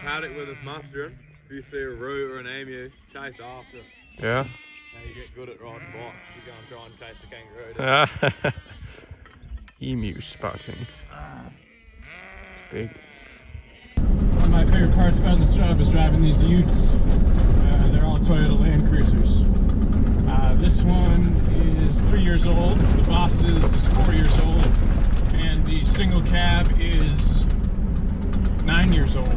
paddock with us mustering. If you see a root or an emu, chase after it. Yeah. Now you get good at riding bikes. You go and try and chase the kangaroo down. Emu spotting. It's big. One of my favorite parts about this job is driving these utes. They're all Toyota Landcruisers. This one is 3 years old, the Boss's is 4 years old, and the single cab is 9 years old.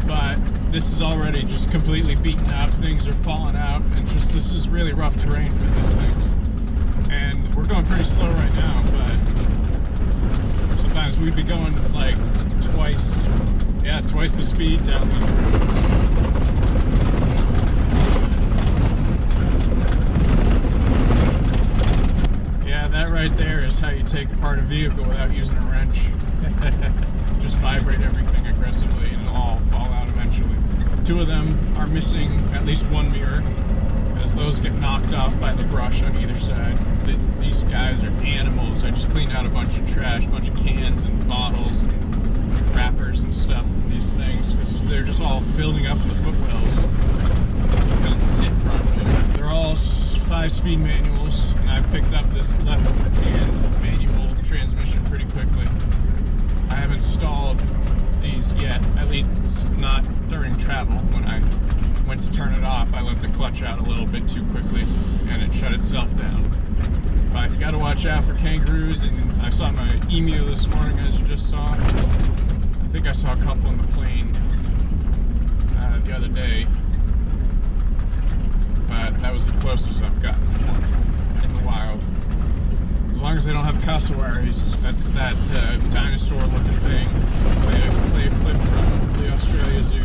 But this is already just completely beaten up, things are falling out, and just this is really rough terrain for these things. And we're going pretty slow right now, but sometimes we'd be going like twice the speed down these roads. Yeah, that right there is how you take apart a vehicle without using a wrench. Just vibrate everything aggressively and it'll all fall out eventually. 2 of them are missing at least one mirror, as those get knocked off by the brush on either side. These guys are animals. I just cleaned out a bunch of trash, a bunch of cans and bottles and wrappers and stuff from these things, because they're just all building up in the footwells. You can't sit properly. They're all 5-speed manuals, and I've picked up this left-hand manual transmission pretty quickly. I haven't installed these yet, at least not during travel. When I went to turn it off, I let the clutch out a little bit too quickly and it shut itself down. But you gotta watch out for kangaroos, and I saw my emu this morning, as you just saw. I think I saw a couple on the plane the other day, but that was the closest I've gotten in the wild. As long as they don't have cassowaries, that's that dinosaur-looking thing. Play a clip from the Australia Zoo.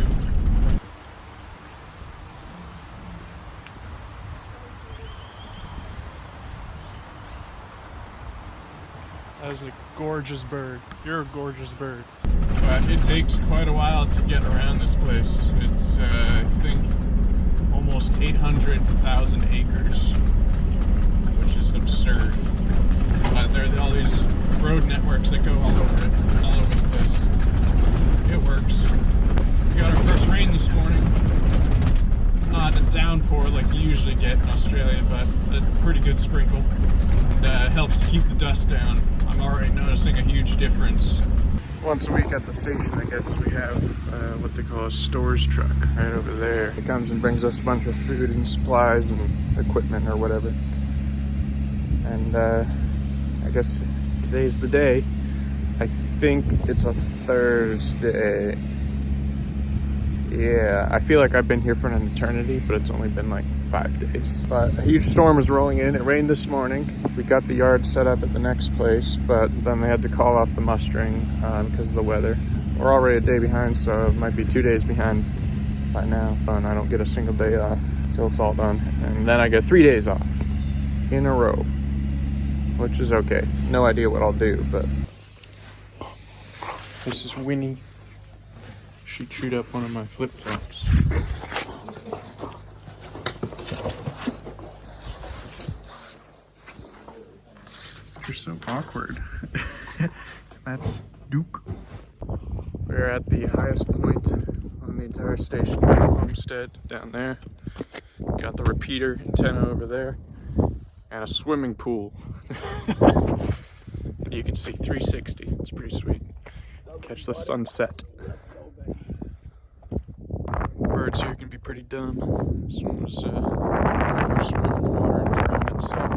That is a gorgeous bird. You're a gorgeous bird. But it takes quite a while to get around this place. It's, I think, almost 800,000 acres, which is absurd. There are all these road networks that go all over it, all over the place. It works. We got our first rain this morning. Not a downpour like you usually get in Australia, but a pretty good sprinkle. It helps to keep the dust down. I'm already noticing a huge difference. Once a week at the station, I guess we have what they call a stores truck right over there. It comes and brings us a bunch of food and supplies and equipment or whatever. And I guess today's the day. I think it's a Thursday. Yeah, I feel like I've been here for an eternity, but it's only been like 5 days. But a huge storm is rolling in. It rained this morning. We got the yard set up at the next place, but then they had to call off the mustering because of the weather. We're already a day behind, so it might be 2 days behind by now. And I don't get a single day off till it's all done. And then I get 3 days off in a row, which is okay. No idea what I'll do, but this is Winnie. She chewed up one of my flip-flops. You're so awkward. That's Duke. We're at the highest point on the entire station, the homestead down there. Got the repeater antenna over there, and a swimming pool. You can see 360. It's pretty sweet. Catch the sunset. Birds here can be pretty dumb. This one was never swim in the water and drown itself.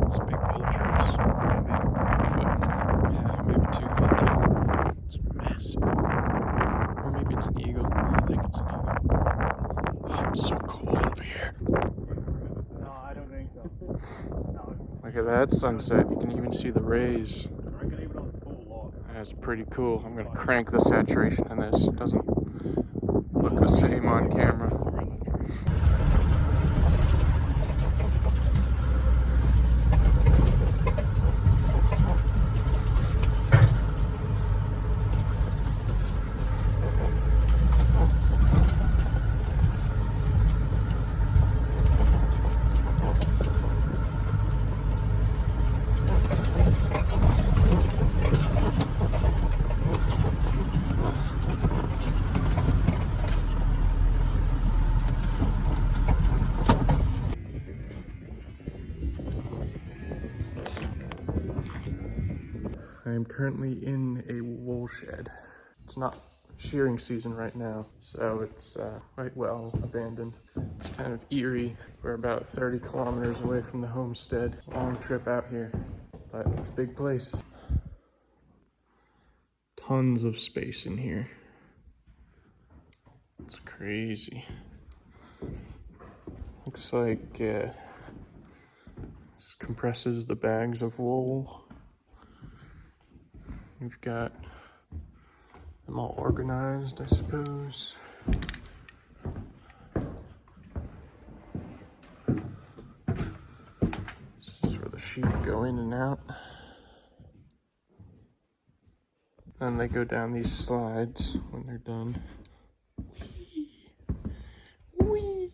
It's a big ultras, maybe 1 foot and a half, maybe 2 feet tall. It's massive. Or maybe it's an eagle. I think it's an eagle. Oh, it's so cold up here. No, I don't think so. Look at that sunset. You can even see the rays. That's pretty cool. I'm gonna crank the saturation in this. It doesn't look the same on camera. am currently in a wool shed. It's not shearing season right now, so it's quite well abandoned. It's kind of eerie. We're about 30 kilometers away from the homestead. Long trip out here, but it's a big place. Tons of space in here. It's crazy. Looks like this compresses the bags of wool. We've got them all organized, I suppose. This is where the sheep go in and out. And they go down these slides when they're done. Whee! Whee!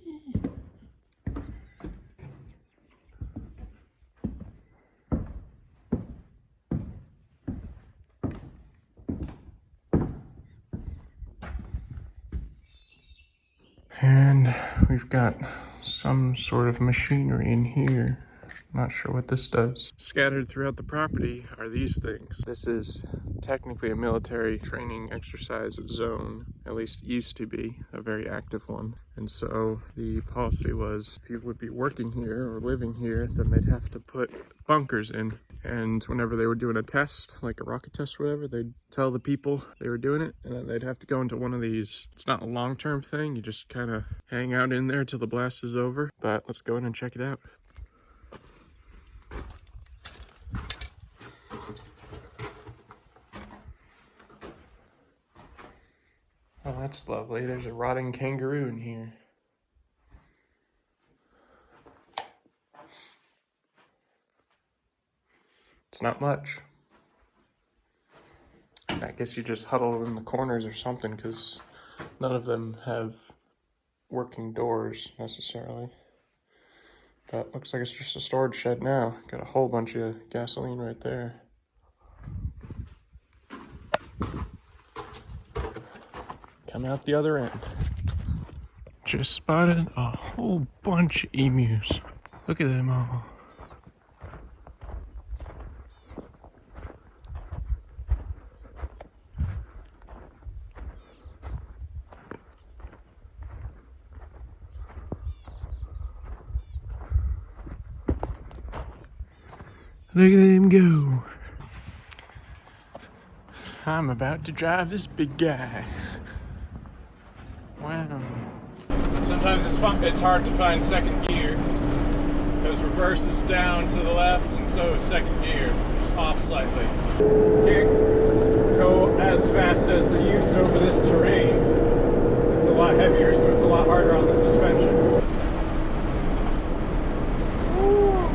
And we've got some sort of machinery in here. Not sure what this does. Scattered throughout the property are these things. This is technically a military training exercise zone, at least used to be a very active one. And so the policy was if you would be working here or living here, then they'd have to put bunkers in. And whenever they were doing a test, like a rocket test or whatever, they'd tell the people they were doing it, and then they'd have to go into one of these. It's not a long-term thing, you just kind of hang out in there till the blast is over. But let's go in and check it out. Oh, that's lovely. There's a rotting kangaroo in here. It's not much. I guess you just huddle in the corners or something, because none of them have working doors necessarily. But looks like it's just a storage shed now. Got a whole bunch of gasoline right there. Come out the other end. Just spotted a whole bunch of emus. Look at them all. Look at them go. I'm about to drive this big guy. Wow. Sometimes it's hard to find second gear because reverse is down to the left and so is second gear, just off slightly. Can't go as fast as the utes over this terrain. It's a lot heavier, so it's a lot harder on the suspension. Woo.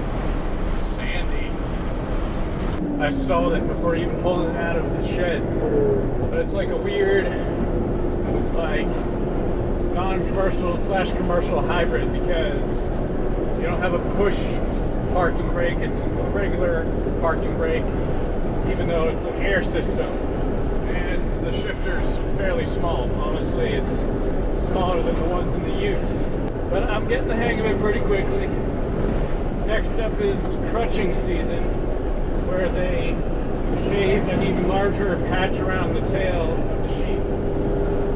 Sandy. I stalled it before even pulling it out of the shed, but it's like a weird, like, non-commercial / commercial hybrid because you don't have a push parking brake, it's a regular parking brake, even though it's an air system, and the shifter's fairly small. Honestly, it's smaller than the ones in the utes, but I'm getting the hang of it pretty quickly. Next up is crutching season, where they shave an even larger patch around the tail of the sheep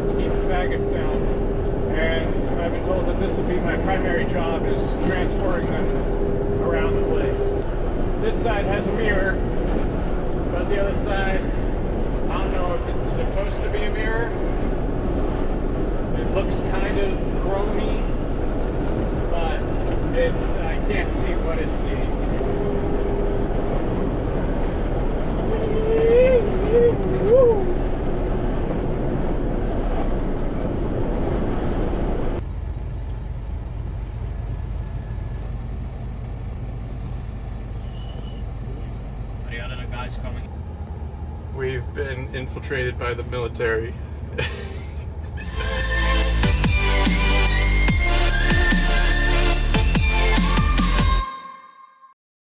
to keep the faggots down. And I've been told that this will be my primary job, is transporting them around the place. This side has a mirror, but the other side, I don't know if it's supposed to be a mirror. It looks kind of chromey, but I can't see what it's seeing. We've been infiltrated by the military.